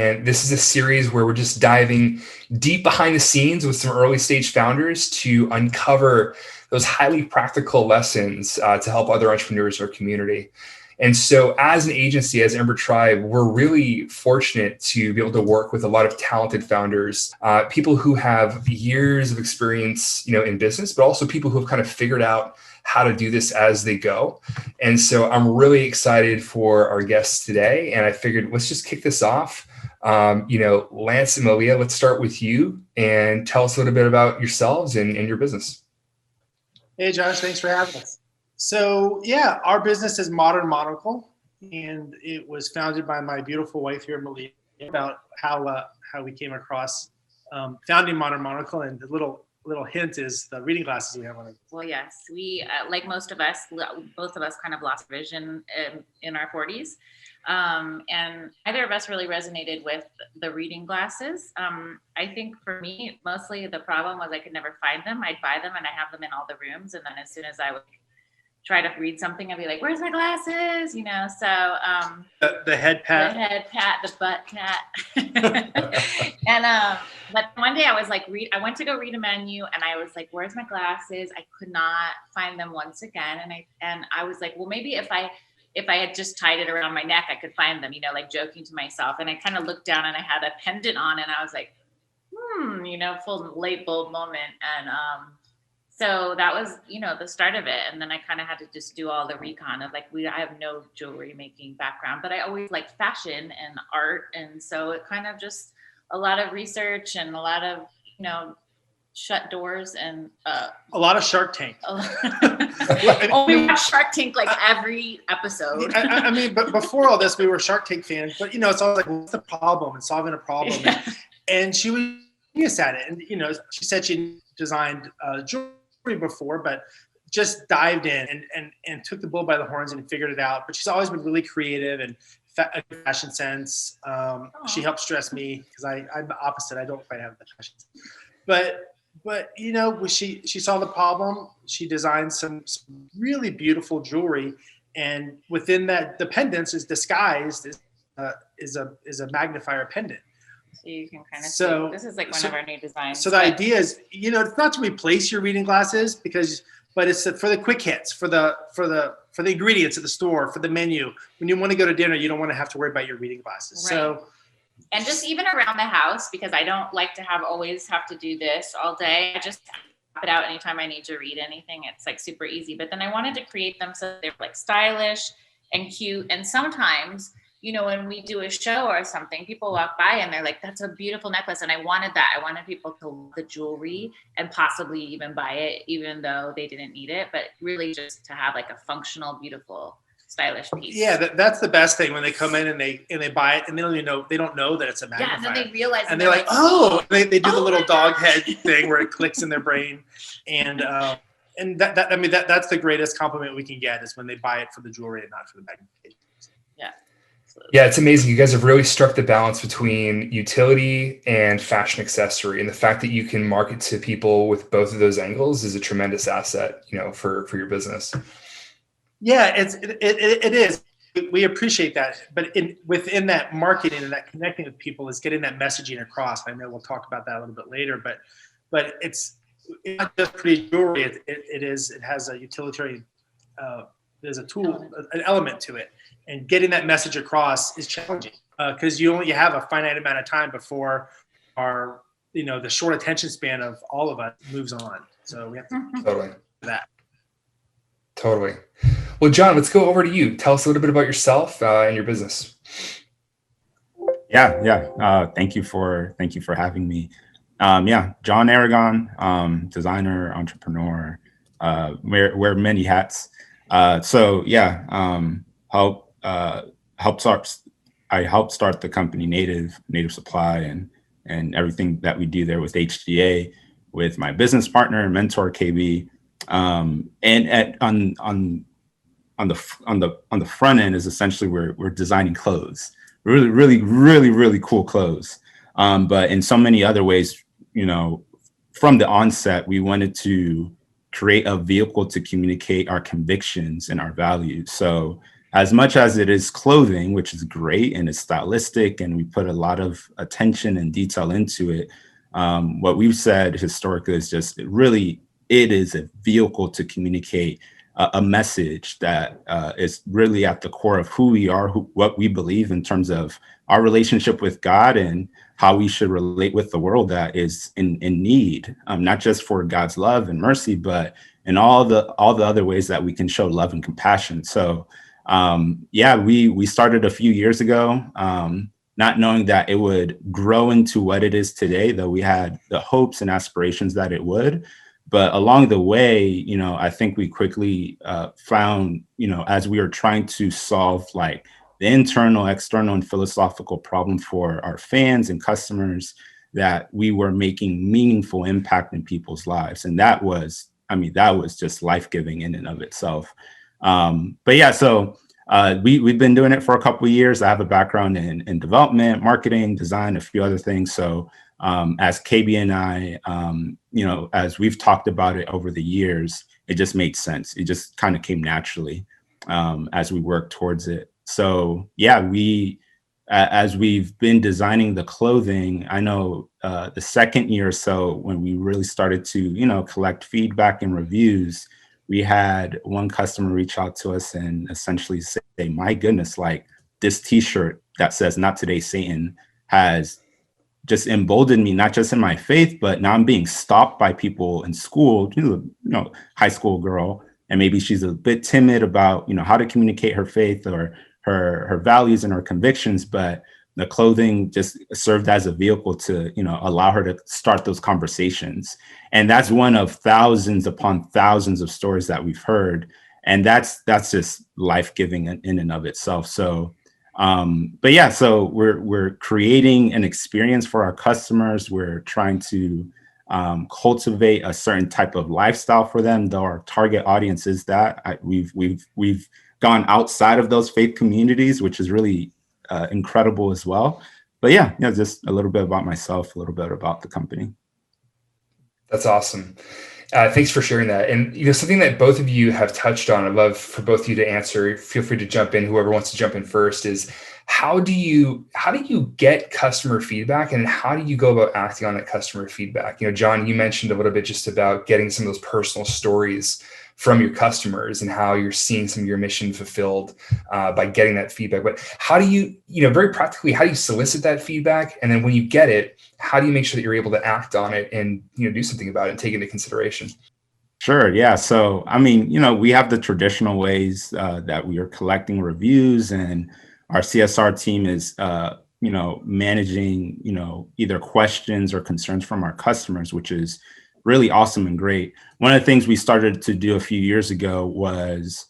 And this is a series where we're just diving deep behind the scenes with some early stage founders to uncover those highly practical lessons to help other entrepreneurs in our community. And so as an agency, as Ember Tribe, we're really fortunate to be able to work with a lot of talented founders, people who have years of experience, in business, but also people who have kind of figured out how to do this as they go. And so I'm really excited for our guests today. And I figured, let's just kick this off. Lance and Malia, let's start with you and tell us a little bit about yourselves and your business. Hey, Josh, thanks for having us. So yeah, our business is Modern Monocle, and it was founded by my beautiful wife here, Malia, about how we came across founding Modern Monocle. And the little hint is the reading glasses we have on it. Well, yes, we, like most of us, both of us kind of lost vision in our 40s. And neither of us really resonated with the reading glasses. I think for me, mostly the problem was I could never find them. I'd buy them and I have them in all the rooms. And then as soon as I would try to read something, I'd be like, where's my glasses? So the head pat. The head pat, the butt pat. And but one day I was like, I went to go read a menu and I was like, where's my glasses? I could not find them once again. And I was like, well, maybe if I had just tied it around my neck, I could find them, like joking to myself. And I kind of looked down and I had a pendant on and I was like, full light bulb moment. And so that was, the start of it. And then I kind of had to just do all the recon of I have no jewelry making background, but I always liked fashion and art. And so it kind of just a lot of research and a lot of, shut doors and a lot of Shark Tank. We watch Shark Tank every episode. But before all this, we were Shark Tank fans. But it's always like, what's the problem? And solving a problem. Yeah. And she was genius at it. And she said she designed jewelry before, but just dived in and took the bull by the horns and figured it out. But she's always been really creative and fashion sense. She helps dress me because I'm the opposite. I don't quite have the fashion sense. But she saw the problem. She designed some really beautiful jewelry, and within that, the pendants is disguised is a magnifier pendant. So you can kind of see. This is one of our new designs. So the idea is, it's not to replace your reading glasses but it's for the quick hits, for the ingredients at the store, for the menu. When you want to go to dinner, you don't want to have to worry about your reading glasses. Right. And just even around the house, because I don't like to always have to do this all day. I just pop it out anytime I need to read anything. It's super easy. But then I wanted to create them so they're stylish and cute. And sometimes, when we do a show or something, people walk by and they're like, that's a beautiful necklace. And I wanted that. I wanted people to love the jewelry and possibly even buy it, even though they didn't need it, but really just to have a functional, beautiful, stylish piece. Yeah, that's the best thing when they come in and they buy it and they don't know that it's a magnifier. Yeah, and then they realize, and they're like, they do the little dog head thing where it clicks in their brain, and that's the greatest compliment we can get is when they buy it for the jewelry and not for the magnification. Yeah. Yeah, it's amazing. You guys have really struck the balance between utility and fashion accessory, and the fact that you can market to people with both of those angles is a tremendous asset, for your business. Yeah, it is. We appreciate that, but within that marketing and that connecting with people is getting that messaging across. I know we'll talk about that a little bit later, but it's not just pretty jewelry. It has a utilitarian. There's a tool, an element to it, and getting that message across is challenging because you have a finite amount of time before the short attention span of all of us moves on. So we have to totally do that. Totally. Well, John, let's go over to you. Tell us a little bit about yourself and your business. Yeah. Thank you for having me. John Aragon, designer, entrepreneur, wear many hats. I helped start the company Native Supply and everything that we do there with HDA with my business partner and mentor KB. On the front end is essentially we're designing clothes, really cool clothes. But in so many other ways, from the onset, we wanted to create a vehicle to communicate our convictions and our values. So as much as it is clothing, which is great and it's stylistic and we put a lot of attention and detail into it, what we've said historically is just it is a vehicle to communicate a message that is really at the core of who we are, what we believe in terms of our relationship with God and how we should relate with the world that is in need, not just for God's love and mercy, but in all the other ways that we can show love and compassion. So we started a few years ago, not knowing that it would grow into what it is today, though we had the hopes and aspirations that it would. But along the way, I think we quickly found, as we were trying to solve like the internal, external, and philosophical problem for our fans and customers, that we were making meaningful impact in people's lives. And that was just life-giving in and of itself. So we've been doing it for a couple of years. I have a background in development, marketing, design, a few other things. So as KB and I, as we've talked about it over the years, it just made sense. It just kind of came naturally as we worked towards it. So as we've been designing the clothing, I know the second year or so when we really started to, collect feedback and reviews, we had one customer reach out to us and essentially say, my goodness, like this t-shirt that says "Not Today, Satan" has just emboldened me, not just in my faith, but now I'm being stopped by people in school, high school girl, and maybe she's a bit timid about, how to communicate her faith or her values and her convictions, but the clothing just served as a vehicle to, allow her to start those conversations. And that's one of thousands upon thousands of stories that we've heard. And that's just life-giving in and of itself. So, so we're creating an experience for our customers. We're trying to cultivate a certain type of lifestyle for them, though our target audience is that. We've gone outside of those faith communities, which is really incredible as well. But just a little bit about myself, a little bit about the company. That's awesome. Thanks for sharing that. And something that both of you have touched on, I'd love for both of you to answer. Feel free to jump in. Whoever wants to jump in first is how do you get customer feedback, and how do you go about acting on that customer feedback? John, you mentioned a little bit just about getting some of those personal stories from your customers and how you're seeing some of your mission fulfilled by getting that feedback. But how do you, very practically, how do you solicit that feedback? And then when you get it, how do you make sure that you're able to act on it and, do something about it and take it into consideration? Sure. Yeah. So, we have the traditional ways that we are collecting reviews, and our CSR team is, managing, either questions or concerns from our customers, which is really awesome and great. One of the things we started to do a few years ago was,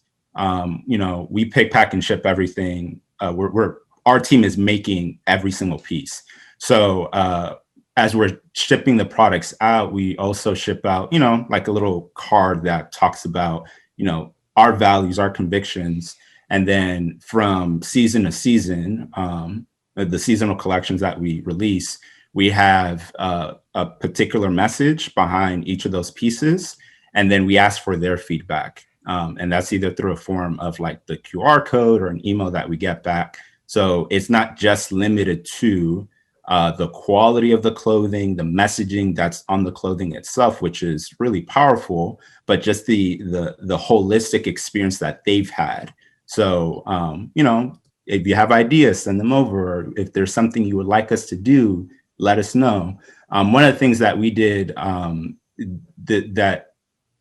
we pick, pack, and ship everything. Our team is making every single piece. So as we're shipping the products out, we also ship out, like a little card that talks about, our values, our convictions. And then from season to season, the seasonal collections that we release, we have a particular message behind each of those pieces, and then we ask for their feedback. And that's either through a form of like the QR code or an email that we get back. So it's not just limited to the quality of the clothing, the messaging that's on the clothing itself, which is really powerful, but just the holistic experience that they've had. So, if you have ideas, send them over. Or if there's something you would like us to do, let us know. One of the things that we did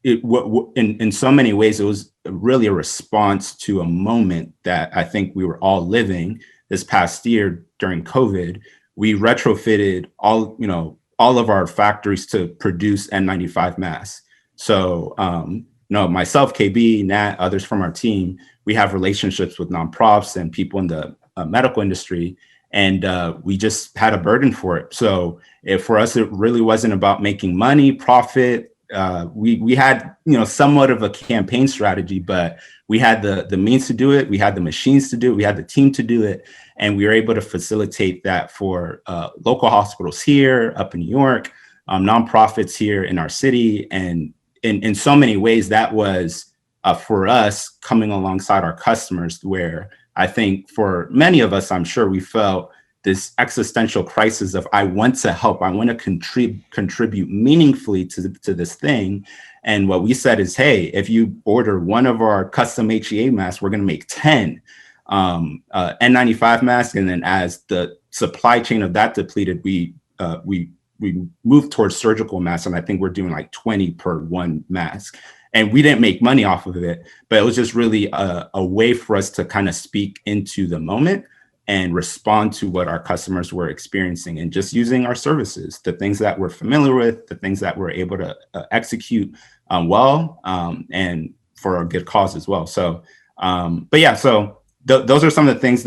in so many ways, it was really a response to a moment that I think we were all living this past year during COVID. We retrofitted all of our factories to produce N95 masks. So, myself, KB, Nat, others from our team, we have relationships with nonprofits and people in the medical industry. And we just had a burden for it. So for us, it really wasn't about making money, profit. We had, somewhat of a campaign strategy, but we had the means to do it. We had the machines to do it. We had the team to do it. And we were able to facilitate that for local hospitals here up in New York, nonprofits here in our city. And in so many ways, that was for us coming alongside our customers, where I think for many of us, I'm sure we felt this existential crisis of, I want to help, I want to contribute meaningfully to this thing. And what we said is, hey, if you order one of our custom HEA masks, we're going to make 10 N95 masks. And then as the supply chain of that depleted, we moved towards surgical masks. And I think we're doing like 20 per one mask. And we didn't make money off of it, but it was just really a way for us to kind of speak into the moment and respond to what our customers were experiencing, and just using our services, the things that we're familiar with, the things that we're able to execute well, and for a good cause as well. So, but yeah, so those are some of the things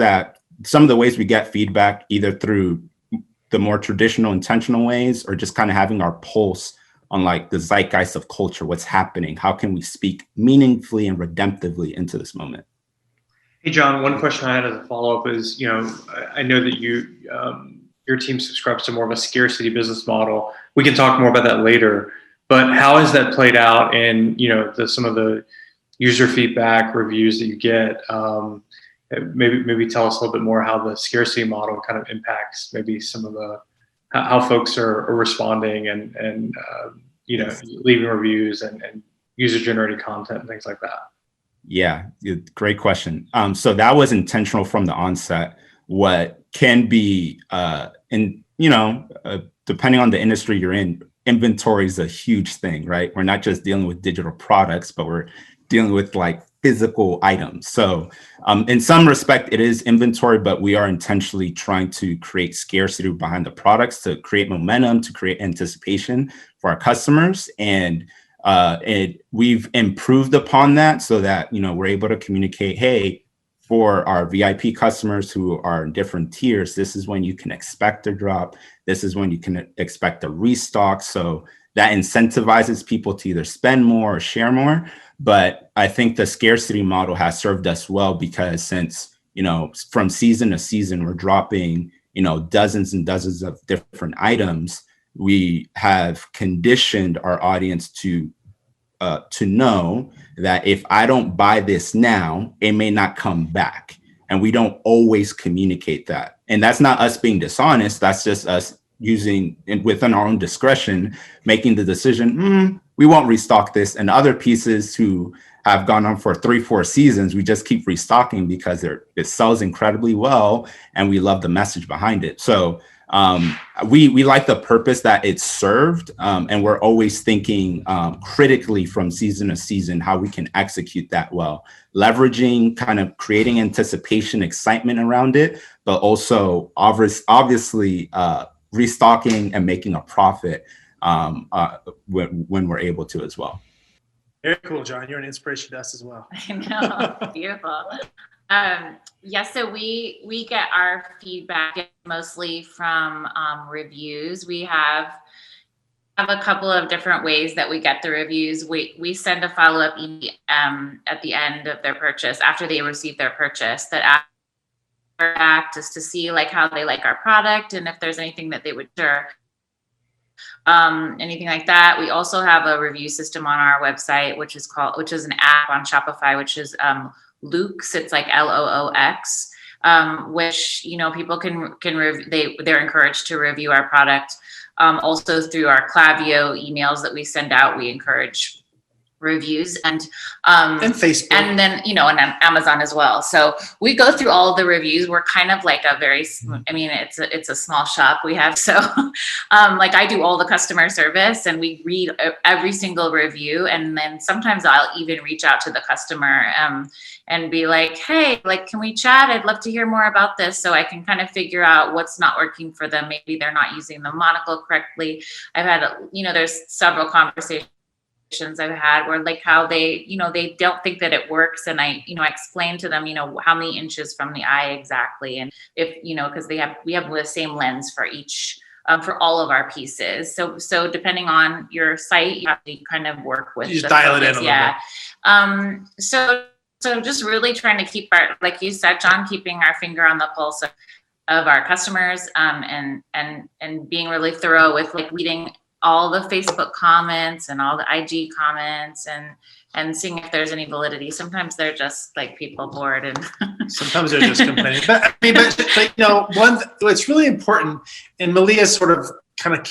some of the ways we get feedback, either through the more traditional intentional ways, or just kind of having our pulse on like the zeitgeist of culture, what's happening, how can we speak meaningfully and redemptively into this moment. Hey, John, one question I had as a follow-up is, I know that your team subscribes to more of a scarcity business model. We can talk more about that later, but how has that played out in, some of the user feedback reviews that you get? Maybe tell us a little bit more how the scarcity model kind of impacts maybe some of how folks are responding and leaving reviews and user-generated content and things like that. Yeah, great question. So that was intentional from the onset. What can be, depending on the industry you're in, inventory is a huge thing, right? We're not just dealing with digital products, but we're dealing with like physical items. So in some respect, it is inventory, but we are intentionally trying to create scarcity behind the products to create momentum, to create anticipation for our customers. And we've improved upon that so that, we're able to communicate, hey, for our VIP customers who are in different tiers, this is when you can expect a drop. This is when you can expect a restock. So that incentivizes people to either spend more or share more. But I think the scarcity model has served us well, because since, from season to season, we're dropping, dozens and dozens of different items, we have conditioned our audience to know that if I don't buy this now, it may not come back. And we don't always communicate that. And that's not us being dishonest. That's just us using, within our own discretion, making the decision, we won't restock this. And other pieces who have gone on for 3-4 seasons, we just keep restocking because it sells incredibly well. And we love the message behind it. So we like the purpose that it's served, and we're always thinking critically from season to season how we can execute that well, leveraging kind of creating anticipation, excitement around it, but also obviously restocking and making a profit when we're able to as well. Very cool, John. You're an inspiration to us as well. I know, beautiful. So we get our feedback mostly from reviews. We have a couple of different ways that we get the reviews. We send a follow-up email at the end of their purchase, after they receive their purchase, that act is to see like how they like our product and if there's anything that they would share. Anything like that. We also have a review system on our website, which is an app on Shopify, which is Loox. It's like LOOX, which people they're encouraged to review our product. Also through our Klaviyo emails that we send out, we encourage reviews and Facebook, and then and Amazon as well. So we go through all of the reviews. We're kind of like it's a small shop we have. So like I do all the customer service, and we read every single review, and then sometimes I'll even reach out to the customer and be like, hey, like, can we chat? I'd love to hear more about this, so I can kind of figure out what's not working for them. Maybe they're not using the monocle correctly. I've had there's several conversations I've had where like how they don't think that it works, and I explain to them how many inches from the eye exactly, and if because we have the same lens for each for all of our pieces. So depending on your site, you have to kind of work with you just dial it in a little bit. So just really trying to keep our, like you said, John, keeping our finger on the pulse of our customers, and being really thorough with like reading all the Facebook comments and all the IG comments, and and seeing if there's any validity. Sometimes they're just like people bored and sometimes they're just complaining. But it's really important, and Malia sort of kind of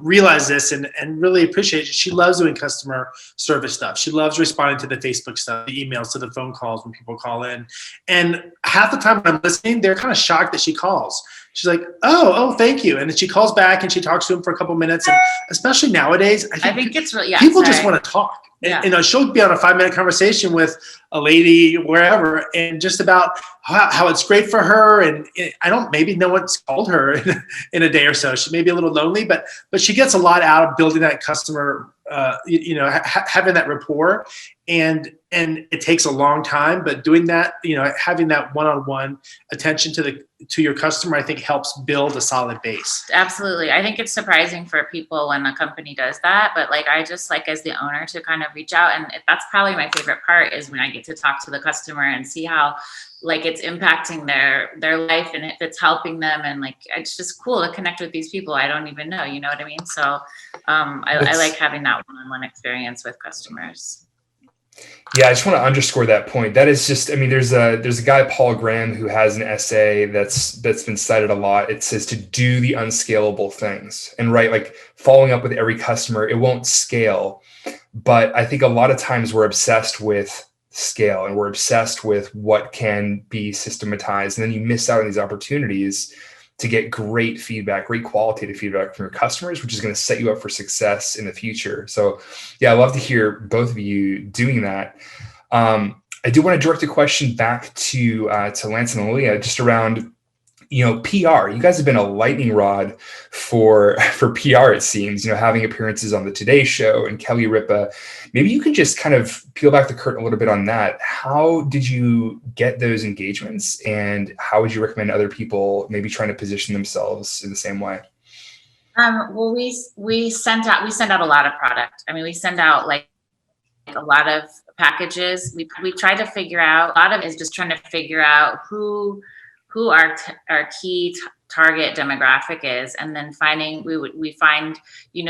realize this and really appreciate it. She loves doing customer service stuff. She loves responding to the Facebook stuff, the emails, to the phone calls when people call in. And half the time when I'm listening, they're kind of shocked that she calls. She's like, oh, thank you. And then she calls back and she talks to him for a couple minutes. And especially nowadays, I think it's really, people just want to talk. Yeah. And she'll be on a 5-minute conversation with a lady wherever, and just about how it's great for her. And maybe no one's called her in a day or so. She may be a little lonely, but she gets a lot out of building that customer, having that rapport. And it takes a long time, but doing that, having that one-on-one attention to your customer, I think helps build a solid base. Absolutely. I think it's surprising for people when a company does that, but like, I just like as the owner to kind of reach out, and that's probably my favorite part is when I get to talk to the customer and see how like it's impacting their life and if it's helping them, and like it's just cool to connect with these people I don't even know, you know what I mean? So I like having that one-on-one experience with customers. Yeah, I just want to underscore that point. That is just, there's a guy, Paul Graham, who has an essay that's been cited a lot. It says to do the unscalable things, and like following up with every customer, it won't scale. But I think a lot of times we're obsessed with scale and we're obsessed with what can be systematized. And then you miss out on these opportunities to get great feedback, great qualitative feedback from your customers, which is going to set you up for success in the future. So yeah, I love to hear both of you doing that. I do want to direct a question back to Lance and Malia, just around, PR. You guys have been a lightning rod for PR, it seems, having appearances on the Today Show and Kelly Ripa. Maybe you could just kind of peel back the curtain a little bit on that. How did you get those engagements, and how would you recommend other people maybe trying to position themselves in the same way? Well, we send out a lot of product. We send out like a lot of packages. We try to figure out, a lot of it is just trying to figure out who our key target demographic is, and then we find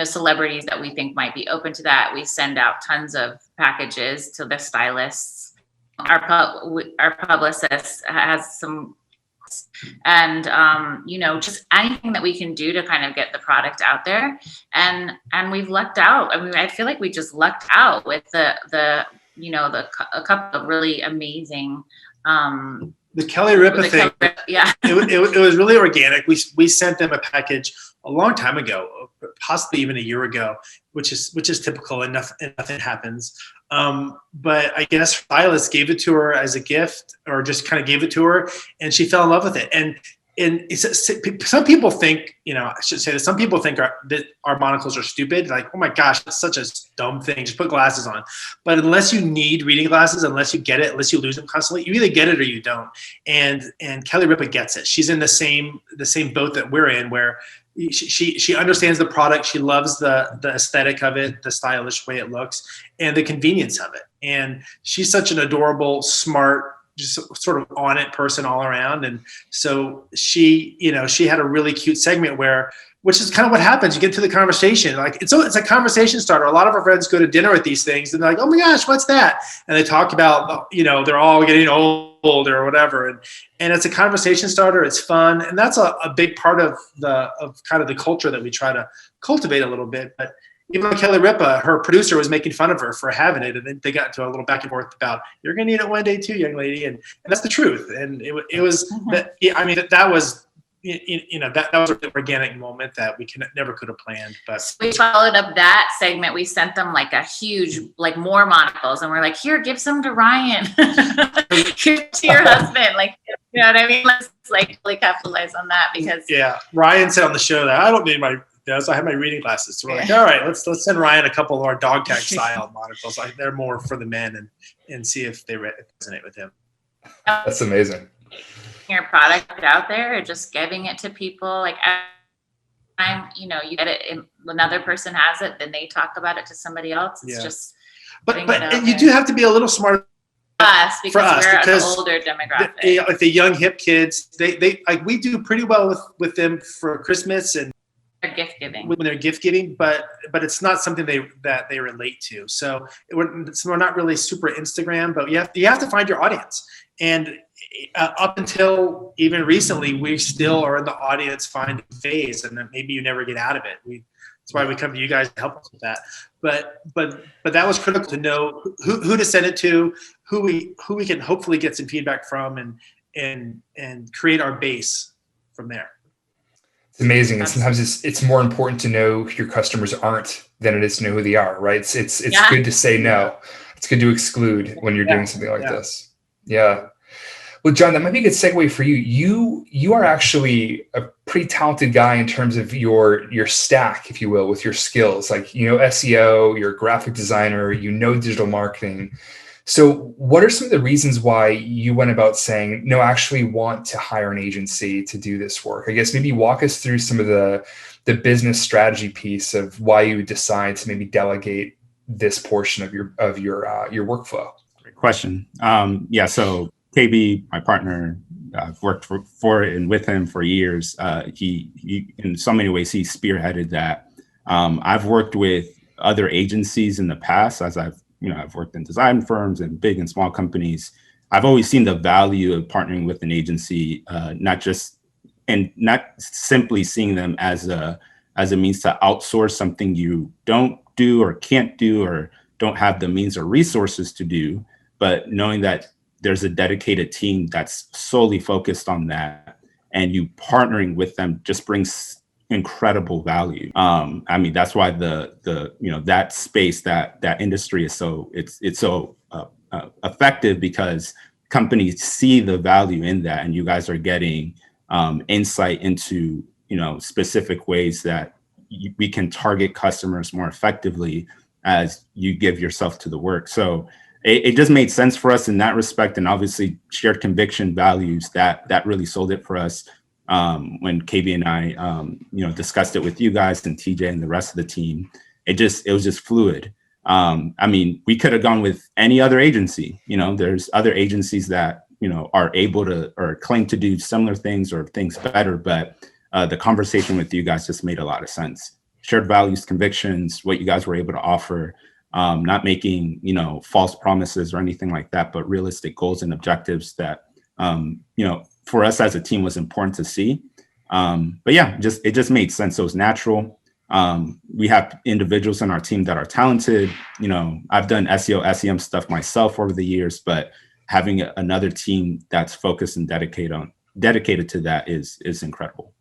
celebrities that we think might be open to that. We send out tons of packages to the stylists. Our publicist has some, and just anything that we can do to kind of get the product out there. And we've lucked out. I feel like we just lucked out with a couple of really amazing. The Kelly Ripa thing, yeah, it was really organic. We sent them a package a long time ago, possibly even a year ago, which is typical, and nothing happens. But I guess stylist gave it to her as a gift, or just kind of gave it to her, and she fell in love with it. And some people think, I should say that some people think that our monocles are stupid. Like, oh my gosh, that's such a dumb thing. Just put glasses on. But unless you need reading glasses, unless you get it, unless you lose them constantly, you either get it or you don't. And Kelly Ripa gets it. She's in the same boat that we're in, where she understands the product. She loves the aesthetic of it, the stylish way it looks, and the convenience of it. And she's such an adorable, smart, just sort of on it person all around. And so she had a really cute segment which is kind of what happens. You get to the conversation, like it's a conversation starter. A lot of our friends go to dinner at these things and they're like, oh my gosh, what's that? And they talk about, they're all getting old or whatever. And it's a conversation starter. It's fun. And that's a big part of kind of the culture that we try to cultivate a little bit. But even though Kelly Ripa, her producer, was making fun of her for having it, and then they got into a little back and forth about, you're going to need it one day too, young lady, and that's the truth. And it was that. That was that was an organic moment that we never could have planned. But we followed up that segment. We sent them like a huge, like more monocles, and we're like, here, give some to Ryan, give to your husband, like, you know what I mean? Let's like really capitalize on that, because Ryan said on the show that I don't need my. So I have my reading glasses. So we're like, all right, let's send Ryan a couple of our dog tag style monocles. Like, they're more for the men, and see if they resonate with him. That's amazing. Your product out there, or just giving it to people. Like, you get it, and another person has it, then they talk about it to somebody else. It's just. But and you do have to be a little smart. Because we're an older demographic. Like the young hip kids, they like, we do pretty well with them for Christmas, and They're gift giving. when they're gift giving, but it's not something that they relate to. So we're not really super Instagram, but you have to find your audience. And up until even recently, we still are in the audience finding phase, and then maybe you never get out of it. That's why we come to you guys to help us with that. But that was critical to know who to send it to, who we can hopefully get some feedback from, and create our base from there. It's amazing. And sometimes it's more important to know who your customers aren't than it is to know who they are, right? It's good to say no. It's good to exclude when you're doing something like this. Yeah. Well, John, that might be a good segue for you. You are actually a pretty talented guy in terms of your stack, if you will, with your skills. Like, SEO, you're a graphic designer, digital marketing. So what are some of the reasons why you went about saying, no, I actually want to hire an agency to do this work? I guess maybe walk us through some of the business strategy piece of why you would decide to maybe delegate this portion of your workflow. Great question. So KB, my partner, I've worked for and with him for years. He in so many ways, he spearheaded that. I've worked with other agencies in the past, as I've worked in design firms and big and small companies. I've always seen the value of partnering with an agency, not simply seeing them as a means to outsource something you don't do or can't do or don't have the means or resources to do, but knowing that there's a dedicated team that's solely focused on that, and you partnering with them just brings incredible value. That's why that space, that industry is so effective, because companies see the value in that, and you guys are getting insight into specific ways that we can target customers more effectively as you give yourself to the work. So it just made sense for us in that respect, and obviously shared conviction values that really sold it for us. When KB and I, discussed it with you guys and TJ and the rest of the team, it was just fluid. We could have gone with any other agency. There's other agencies that, are able to or claim to do similar things or things better, but the conversation with you guys just made a lot of sense. Shared values, convictions, what you guys were able to offer, not making, false promises or anything like that, but realistic goals and objectives that, for us as a team was important to see. It just made sense. So it was natural. We have individuals in our team that are talented. I've done SEO, SEM stuff myself over the years, but having another team that's focused and dedicated to that is incredible.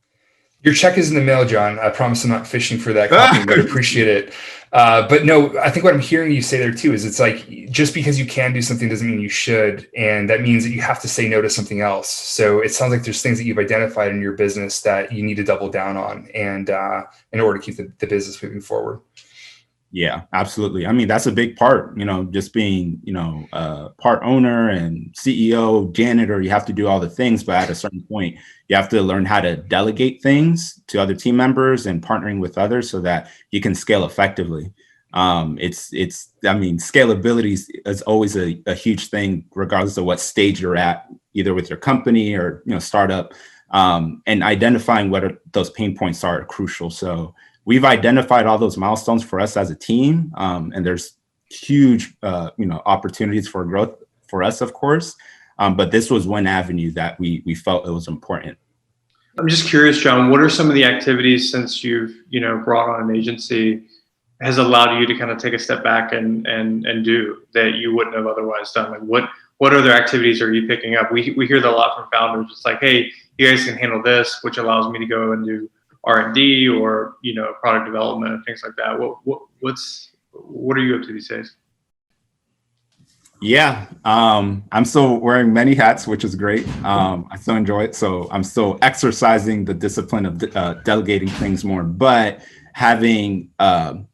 Your check is in the mail, John. I promise I'm not fishing for that compliment, but I appreciate it. But no, I think what I'm hearing you say there too is it's like, just because you can do something doesn't mean you should. And that means that you have to say no to something else. So it sounds like there's things that you've identified in your business that you need to double down on, and in order to keep the business moving forward. Yeah, absolutely. That's a big part, just being, part owner and CEO, janitor, you have to do all the things, but at a certain point, you have to learn how to delegate things to other team members and partnering with others so that you can scale effectively. Scalability is always a huge thing, regardless of what stage you're at, either with your company or, startup, and identifying what those pain points are crucial. So we've identified all those milestones for us as a team, and there's huge, opportunities for growth for us, of course. But this was one avenue that we felt it was important. I'm just curious, John, what are some of the activities since you've, brought on an agency has allowed you to kind of take a step back and do that you wouldn't have otherwise done? Like what other activities are you picking up? We hear that a lot from founders. It's like, hey, you guys can handle this, which allows me to go and do R&D or, product development and things like that. What are you up to these days? Yeah, I'm still wearing many hats, which is great. I still enjoy it. So I'm still exercising the discipline of delegating things more, but having, I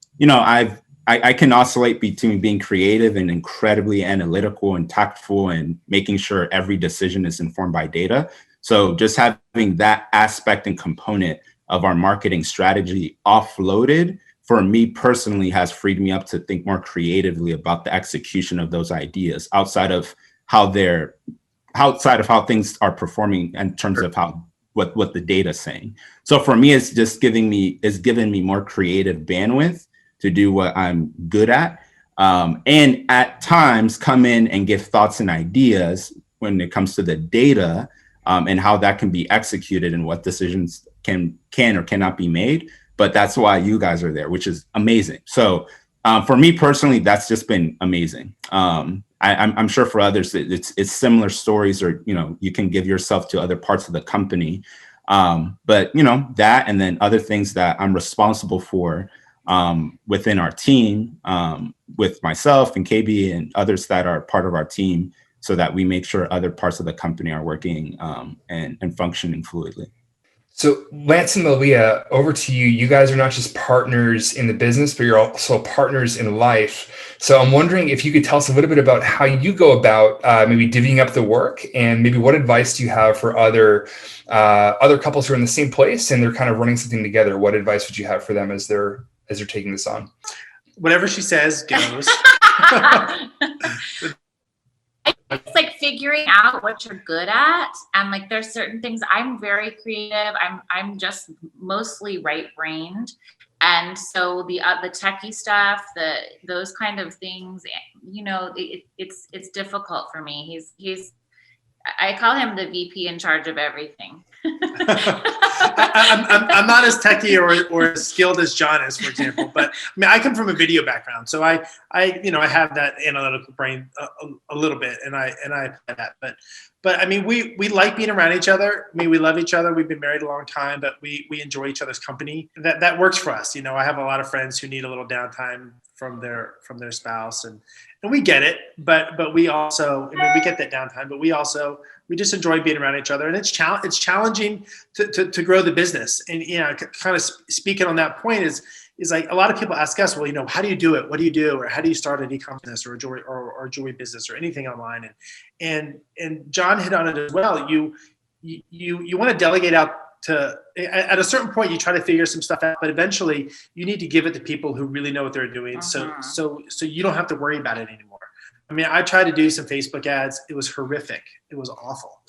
can oscillate between being creative and incredibly analytical and tactful and making sure every decision is informed by data. So just having that aspect and component of our marketing strategy offloaded for me personally has freed me up to think more creatively about the execution of those ideas outside of how things are performing in terms of how what the data's saying. So for me, it's just giving me more creative bandwidth to do what I'm good at. And at times come in and give thoughts and ideas when it comes to the data, and how that can be executed and what decisions can or cannot be made. But that's why you guys are there, which is amazing. So for me personally, that's just been amazing. I'm sure for others, it's similar stories, or, you can give yourself to other parts of the company. But, that, and then other things that I'm responsible for within our team, with myself and KB and others that are part of our team, so that we make sure other parts of the company are working and functioning fluidly. So Lance and Malia, over to you. You guys are not just partners in the business, but you're also partners in life. So I'm wondering if you could tell us a little bit about how you go about maybe divvying up the work, and maybe what advice do you have for other couples who are in the same place and they're kind of running something together. What advice would you have for them as they're taking this on? Whatever she says goes. It's like figuring out what you're good at, and like there's certain things. I'm very creative. I'm just mostly right-brained, and so the techie stuff, those kind of things, it's difficult for me. I call him the VP in charge of everything. I'm not as techie or as skilled as John is, for example, but I come from a video background, so I have that analytical brain a little bit, and I apply that. But we like being around each other. We love each other. We've been married a long time, but we enjoy each other's company. That works for us. I have a lot of friends who need a little downtime from their spouse, and we get it, but we also, we get that downtime, but we just enjoy being around each other, and it's challenging to grow the business. And kind of speaking on that point is like a lot of people ask us, well, how do you do it? What do you do? Or how do you start an e-commerce business or a jewelry business or anything online? And John hit on it as well. You want to delegate out. At a certain point, you try to figure some stuff out, but eventually you need to give it to people who really know what they're doing. So you don't have to worry about it anymore. I tried to do some Facebook ads. It was horrific. It was awful.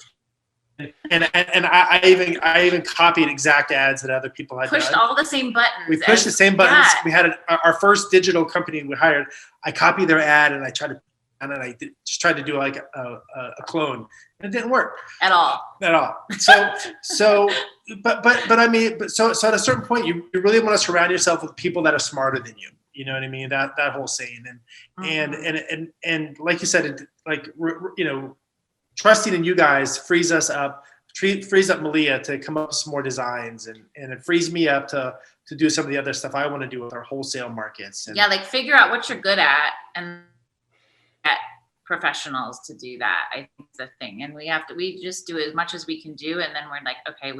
And I even copied exact ads that other people had pushed done. all the same buttons. We pushed the same buttons. Yeah. We had our first digital company we hired. I copied their ad and I tried to do like a clone. And it didn't work At all. So at a certain point, you really want to surround yourself with people that are smarter than you. You know what I mean? That whole saying. And like you said, trusting in you guys frees up Malia to come up with some more designs, and it frees me up to do some of the other stuff I want to do with our wholesale markets. And like figure out what you're good at and get professionals to do that. I think is the thing. And we just do as much as we can do. And then we're like, okay,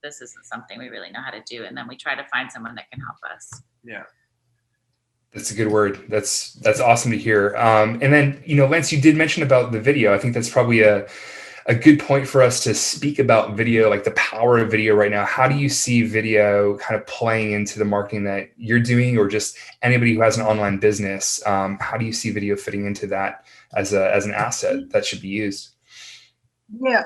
this isn't something we really know how to do. And then we try to find someone that can help us. Yeah. That's a good word. That's awesome to hear. And then, Lance, you did mention about the video. I think that's probably a good point for us to speak about video, like the power of video right now. How do you see video kind of playing into the marketing that you're doing, or just anybody who has an online business? How do you see video fitting into that as an asset that should be used? Yeah,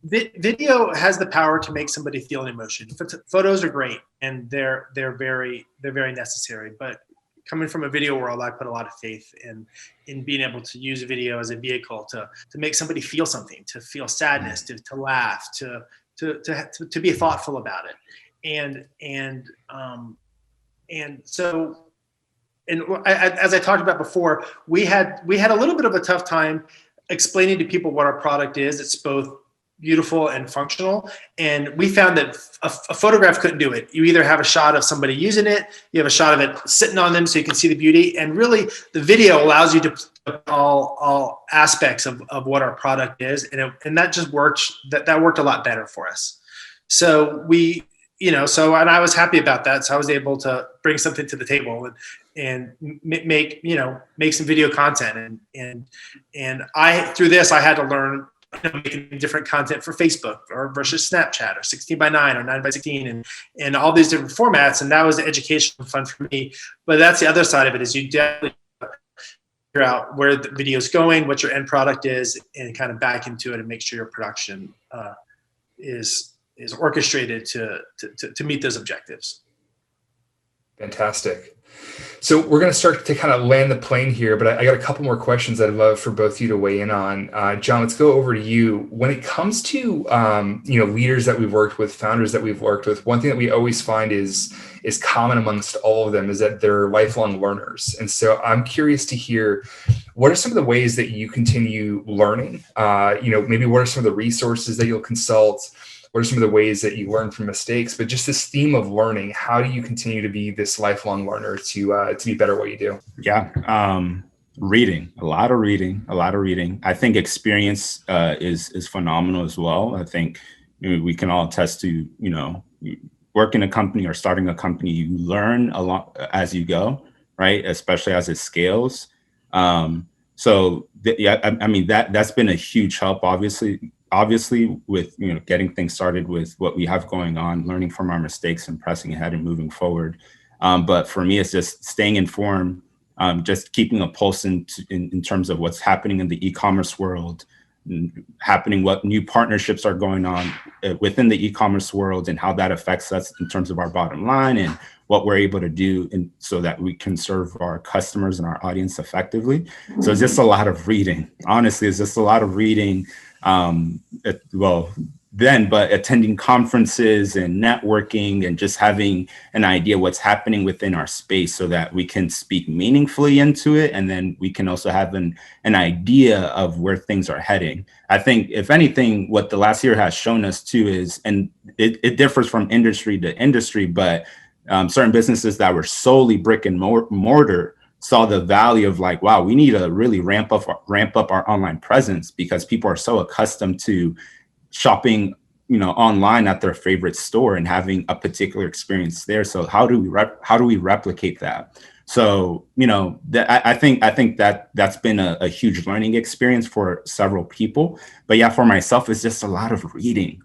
video has the power to make somebody feel an emotion. Photos are great, and they're very necessary, but coming from a video world, I put a lot of faith in being able to use video as a vehicle to make somebody feel something, to feel sadness, to laugh, to be thoughtful about it. And as I talked about before, we had a little bit of a tough time explaining to people what our product is. It's both beautiful and functional. And we found that a photograph couldn't do it. You either have a shot of somebody using it, you have a shot of it sitting on them so you can see the beauty. And really the video allows you to put all aspects of what our product is. And that just worked. That worked a lot better for us. So and I was happy about that. So I was able to bring something to the table and make some video content. And through this, I had to learn making different content for Facebook versus Snapchat, or 16:9 or 9:16, and all these different formats. And that was educational fun for me. But that's the other side of it, is you definitely figure out where the video is going, what your end product is, and kind of back into it and make sure your production is is orchestrated to meet those objectives. Fantastic. So we're going to start to kind of land the plane here, but I got a couple more questions I'd love for both of you to weigh in on. John, let's go over to you. When it comes to leaders that we've worked with, founders that we've worked with, one thing that we always find is common amongst all of them is that they're lifelong learners. And so I'm curious to hear, what are some of the ways that you continue learning? Maybe what are some of the resources that you'll consult? What are some of the ways that you learn from mistakes? But just this theme of learning, how do you continue to be this lifelong learner to be better at what you do? Yeah, reading, a lot of reading. I think experience is phenomenal as well. I think we can all attest to, you work in a company or starting a company, you learn a lot as you go, right? Especially as it scales. That's been a huge help, obviously with getting things started with what we have going on, learning from our mistakes and pressing ahead and moving forward. But for me, it's just staying informed, just keeping a pulse in terms of what's happening in the e-commerce world, what new partnerships are going on within the e-commerce world and how that affects us in terms of our bottom line and what we're able to do so that we can serve our customers and our audience effectively. So it's just a lot of reading. Honestly, it's just a lot of reading. But attending conferences and networking and just having an idea what's happening within our space so that we can speak meaningfully into it. And then we can also have an idea of where things are heading. I think, if anything, what the last year has shown us too is, and it differs from industry to industry, but certain businesses that were solely brick and mortar saw the value of like, wow, we need to really ramp up our online presence because people are so accustomed to shopping, online at their favorite store and having a particular experience there. So how do we replicate that? So, I think that's been a huge learning experience for several people. But yeah, for myself, it's just a lot of reading.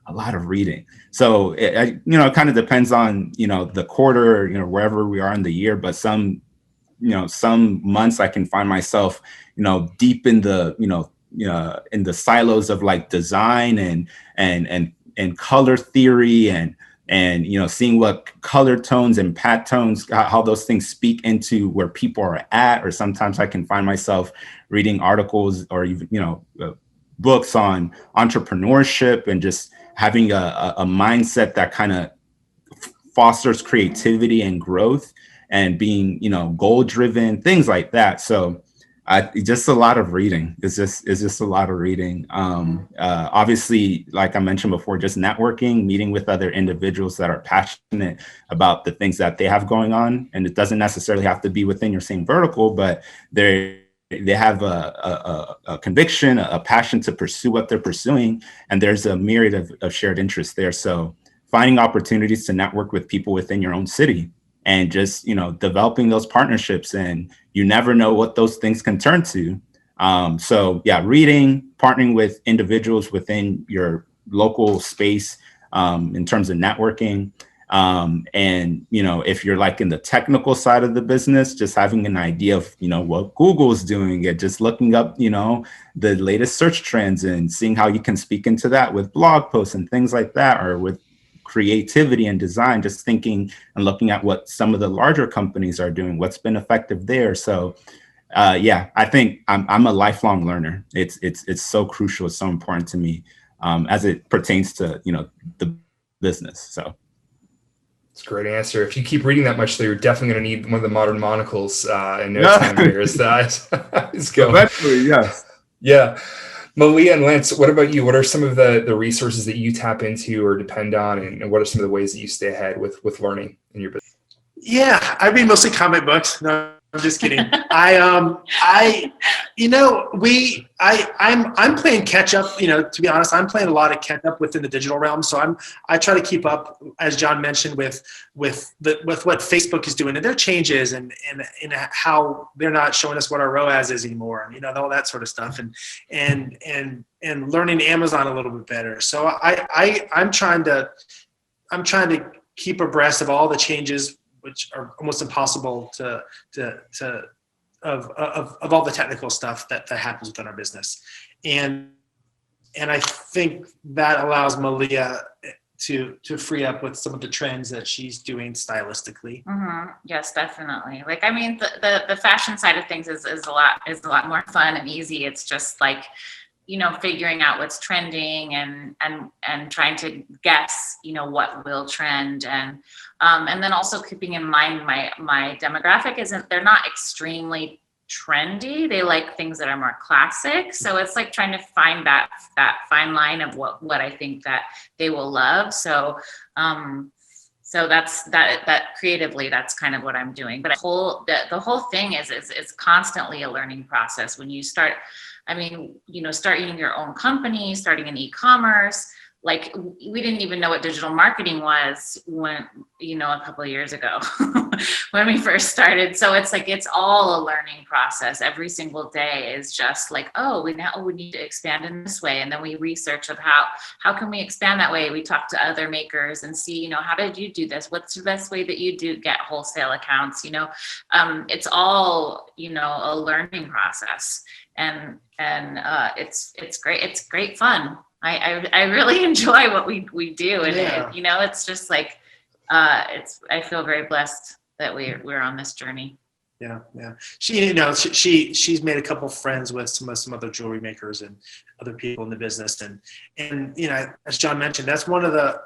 So it kind of depends on, the quarter, wherever we are in the year, but some months I can find myself, deep in the, in the silos of like design and color theory and seeing what color tones and pat tones, how those things speak into where people are at. Or sometimes I can find myself reading articles or even, books on entrepreneurship and just having a mindset that kind of fosters creativity and growth and being, goal driven, things like that. So just a lot of reading. It's just a lot of reading. Obviously, like I mentioned before, just networking, meeting with other individuals that are passionate about the things that they have going on. And it doesn't necessarily have to be within your same vertical, but they have a conviction, a passion to pursue what they're pursuing. And there's a myriad of shared interests there. So finding opportunities to network with people within your own city and just, developing those partnerships, and you never know what those things can turn to. So yeah, reading, partnering with individuals within your local space in terms of networking. And, if you're like in the technical side of the business, just having an idea of, what Google's doing and just looking up, the latest search trends and seeing how you can speak into that with blog posts and things like that, or with creativity and design, just thinking and looking at what some of the larger companies are doing, what's been effective there. So I think I'm a lifelong learner. It's so crucial. It's so important to me as it pertains to, the business. So. It's a great answer. If you keep reading that much, though, you're definitely going to need one of the modern monocles in no time here. As the eyes go. Eventually, yes. Yeah. Malia and Lance, what about you? What are some of the resources that you tap into or depend on, and what are some of the ways that you stay ahead with learning in your business? Yeah, I read mostly comic books. No, I'm just kidding. I'm playing catch up. To be honest, I'm playing a lot of catch up within the digital realm. So I try to keep up, as John mentioned, with what Facebook is doing and their changes and how they're not showing us what our ROAS is anymore, and all that sort of stuff, and learning Amazon a little bit better. So I'm trying to keep abreast of all the changes, which are almost impossible of all the technical stuff that happens within our business. And I think that allows Malia to free up with some of the trends that she's doing stylistically. Yes, definitely. Like, I mean, the fashion side of things is a lot more fun and easy. It's just like, figuring out what's trending and trying to guess, what will trend, and then also keeping in mind my demographic they're not extremely trendy. They like things that are more classic. So it's like trying to find that fine line of what I think that they will love. So that's that creatively, that's kind of what I'm doing. But the whole thing is constantly a learning process. When you start, starting your own company, starting an e-commerce, like we didn't even know what digital marketing was when, a couple of years ago when we first started. So it's like, it's all a learning process. Every single day is just like, we need to expand in this way. And then we research of how can we expand that way? We talk to other makers and see, how did you do this? What's the best way that you do get wholesale accounts? It's all, a learning process. And it's great. It's great fun. I really enjoy what we do, and it's just like I feel very blessed that we're on this journey. Yeah. She's made a couple friends with some other jewelry makers and other people in the business, and as John mentioned, that's one of the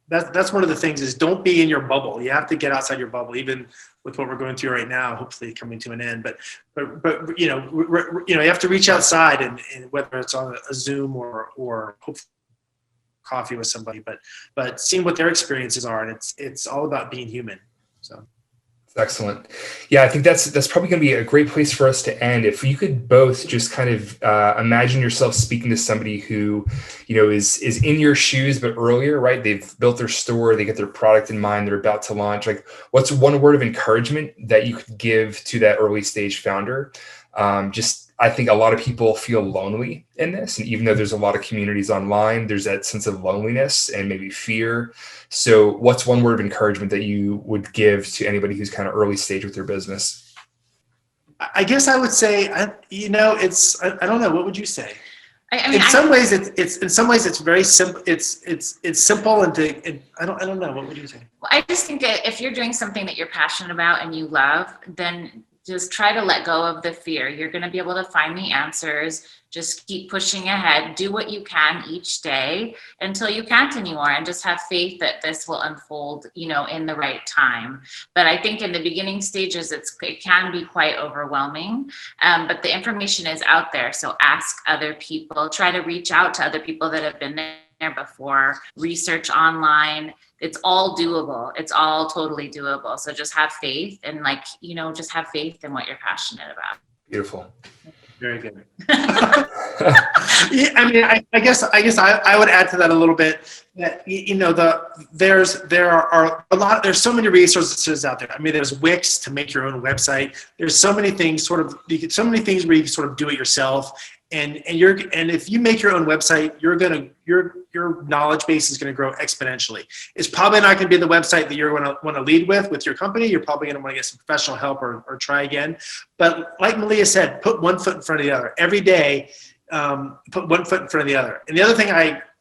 that's one of the things is don't be in your bubble. You have to get outside your bubble, even with what we're going through right now, hopefully coming to an end. But you have to reach outside, and whether it's on a Zoom or hopefully coffee with somebody, but seeing what their experiences are, and it's all about being human. So. Excellent. Yeah, I think that's probably going to be a great place for us to end. If you could both just kind of imagine yourself speaking to somebody who, is in your shoes, but earlier, right? They've built their store, they get their product in mind, they're about to launch. Like, what's one word of encouragement that you could give to that early stage founder? I think a lot of people feel lonely in this. And even though there's a lot of communities online, there's that sense of loneliness and maybe fear. So what's one word of encouragement that you would give to anybody who's kind of early stage with their business? I guess I would say, I don't know. What would you say? In some ways it's very simple. It's simple and I don't know. What would you say? Well, I just think that if you're doing something that you're passionate about and you love, then just try to let go of the fear. You're going to be able to find the answers. Just keep pushing ahead. Do what you can each day until you can't anymore, and just have faith that this will unfold, in the right time. But I think in the beginning stages, it can be quite overwhelming. But the information is out there. So ask other people, try to reach out to other people that have been there before, research online. It's all doable. It's all totally doable. So just have faith and just have faith in what you're passionate about. Beautiful. Very good. I guess I would add to that a little bit that, there's so many resources out there. I mean, there's Wix to make your own website. There's so many things where you can sort of do it yourself. And if you make your own website, your knowledge base is going to grow exponentially. It's probably not going to be the website that you're going to want to lead with your company. You're probably going to want to get some professional help or try again. But like Malia said, put one foot in front of the other every day. Put one foot in front of the other. And the other thing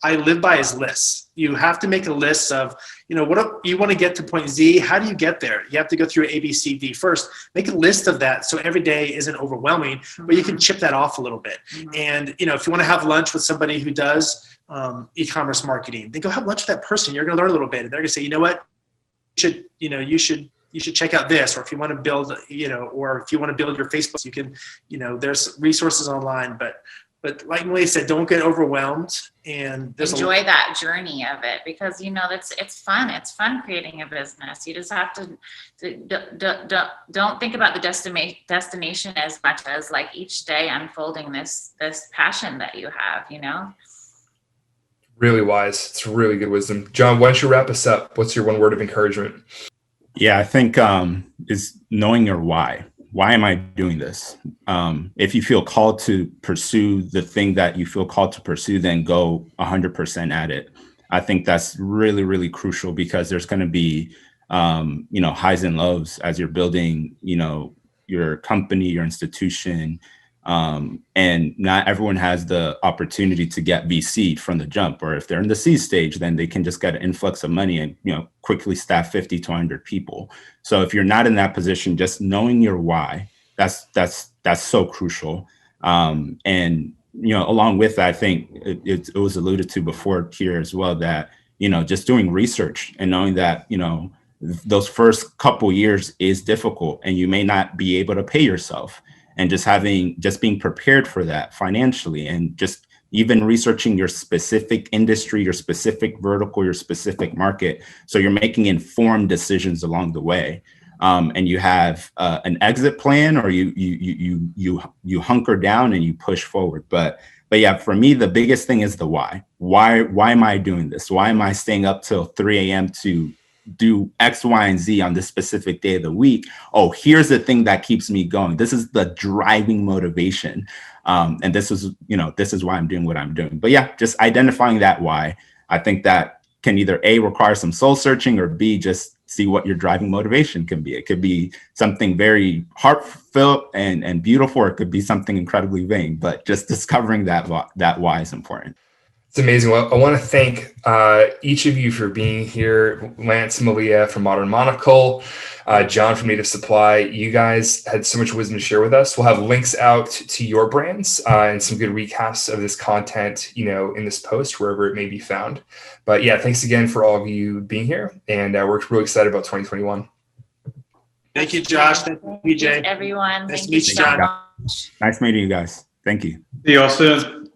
I live by is lists. You have to make a list of, what you want to get to point Z. How do you get there? You have to go through A, B, C, D first. Make a list of that so every day isn't overwhelming, but you can chip that off a little bit. And, if you want to have lunch with somebody who does e-commerce marketing, then go have lunch with that person. You're going to learn a little bit. And they're going to say, you know what, you should check out this. Or if you want to build, or if you want to build your Facebook, you can, there's resources online, but like Malia said, don't get overwhelmed, and enjoy that journey of it, because it's fun. It's fun creating a business. You just have to don't think about the destination as much as like each day unfolding this passion that you have. Really wise. It's really good wisdom. John, why don't you wrap us up? What's your one word of encouragement? Yeah, I think is knowing your why. Why am I doing this? If you feel called to pursue the thing that you feel called to pursue, then go 100% at it. I think that's really, really crucial, because there's going to be, highs and lows as you're building, your company, your institution, And not everyone has the opportunity to get VC from the jump, or if they're in the seed stage, then they can just get an influx of money and, you know, quickly staff 50 to 100 people. So if you're not in that position, just knowing your why, that's so crucial. And, you know, along with that, I think it was alluded to before here as well, that, you know, just doing research and knowing that, you know, those first couple years is difficult and you may not be able to pay yourself, and just being prepared for that financially, and just even researching your specific industry, your specific vertical, your specific market. So you're making informed decisions along the way. And you have an exit plan, or you hunker down and you push forward. But yeah, for me, the biggest thing is the why. Why am I doing this? Why am I staying up till 3 a.m. to do X, Y, and Z on this specific day of the week? Oh, here's the thing that keeps me going. This is the driving motivation. And this is why I'm doing what I'm doing. But yeah, just identifying that why. I think that can either A, require some soul searching, or B, just see what your driving motivation can be. It could be something very heartfelt and beautiful, or it could be something incredibly vain, but just discovering that why is important. It's amazing. Well, I want to thank each of you for being here. Lance, Malia from Modern Monocle, John from Native Supply. You guys had so much wisdom to share with us. We'll have links out to your brands and some good recaps of this content, you know, in this post, wherever it may be found. But yeah, thanks again for all of you being here. And we're really excited about 2021. Thank you, Josh. Thank you, PJ. Everyone. Nice Thank to meet you, so John. much. Nice meeting you guys. Thank you. See you all soon.